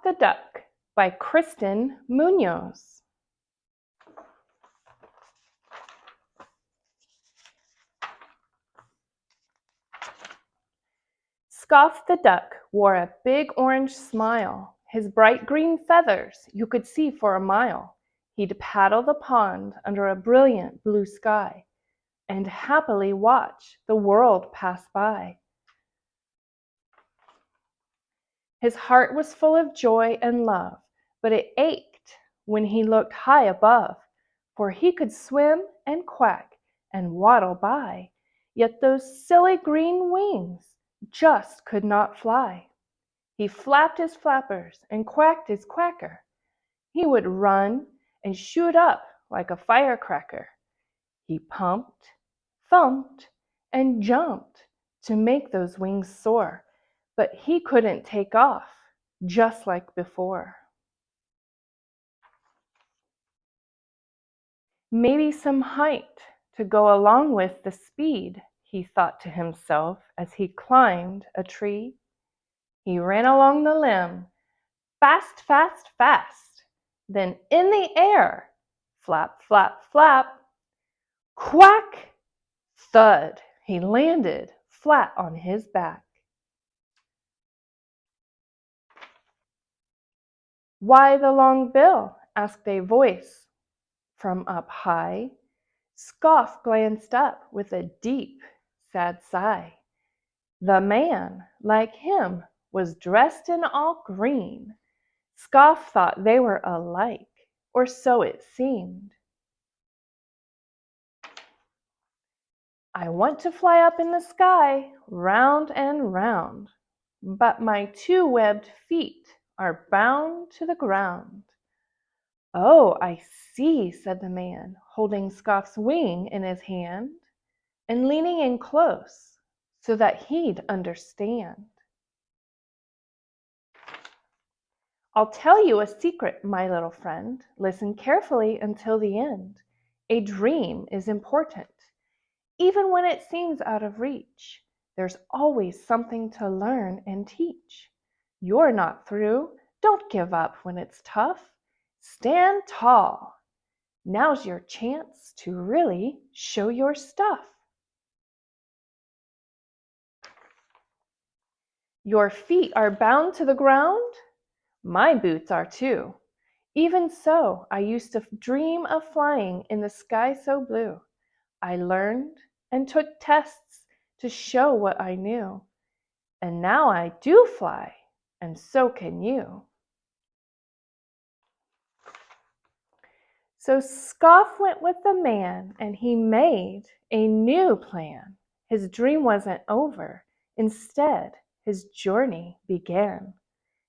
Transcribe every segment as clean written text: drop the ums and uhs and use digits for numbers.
the Duck by Kristen Muñoz. Scoff the Duck wore a big orange smile. His bright green feathers you could see for a mile. He'd paddle the pond under a brilliant blue sky and happily watch the world pass by. His heart was full of joy and love, but it ached when he looked high above, for he could swim and quack and waddle by, yet those silly green wings just could not fly. He flapped his flappers and quacked his quacker. He would run and shoot up like a firecracker. He pumped, thumped, and jumped to make those wings soar, but he couldn't take off just like before. Maybe some height to go along with the speed, he thought to himself as he climbed a tree. He ran along the limb, fast, fast, fast. Then in the air, flap, flap, flap, quack, thud, he landed flat on his back. "Why the long bill?" asked a voice from up high. Scoff glanced up with a deep, sad sigh. The man, like him, was dressed in all green. Scoff thought they were alike, or so it seemed. "I want to fly up in the sky, round and round, but my two webbed feet are bound to the ground." "Oh, I see," said the man, holding Scoff's wing in his hand and leaning in close so that he'd understand. "I'll tell you a secret, my little friend. Listen carefully until the end. A dream is important. Even when it seems out of reach, there's always something to learn and teach. You're not through. Don't give up when it's tough. Stand tall. Now's your chance to really show your stuff." "Your feet are bound to the ground? My boots are too. Even so, I used to dream of flying in the sky so blue. I learned and took tests to show what I knew. And now I do fly, and so can you." So Scoff went with the man, and he made a new plan. His dream wasn't over. Instead, his journey began.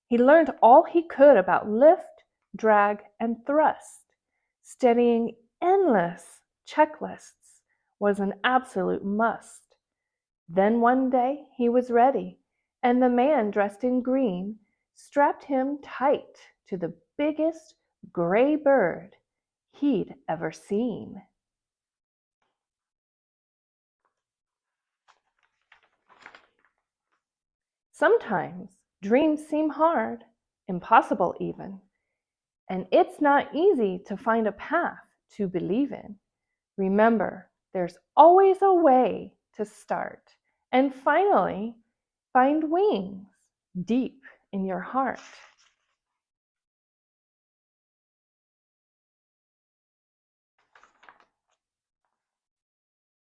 He learned all he could about lift, drag, and thrust. Studying endless checklists was an absolute must. Then one day he was ready, and the man dressed in green strapped him tight to the biggest gray bird he'd ever seen. Sometimes dreams seem hard, impossible even, and it's not easy to find a path to believe in. Remember, there's always a way to start and finally find wings deep in your heart.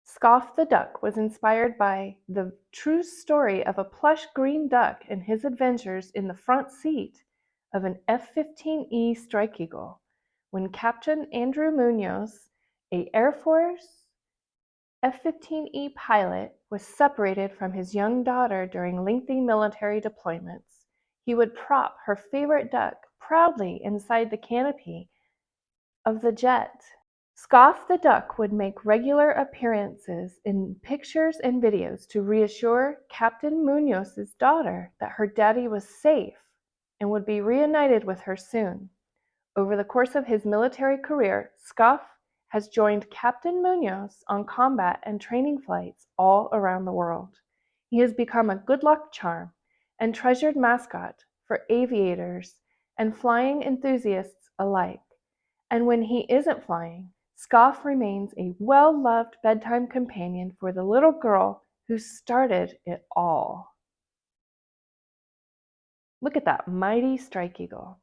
Scoff the Duck was inspired by the true story of a plush green duck and his adventures in the front seat of an F-15E Strike Eagle when Captain Andrew Muñoz, a Air Force F-15E pilot, was separated from his young daughter during lengthy military deployments. He would prop her favorite duck proudly inside the canopy of the jet. Scoff the Duck would make regular appearances in pictures and videos to reassure Captain Muñoz's daughter that her daddy was safe and would be reunited with her soon. Over the course of his military career, Scoff has joined Captain Muñoz on combat and training flights all around the world. He has become a good luck charm and treasured mascot for aviators and flying enthusiasts alike. And when he isn't flying, Scoff remains a well-loved bedtime companion for the little girl who started it all. Look at that mighty strike eagle.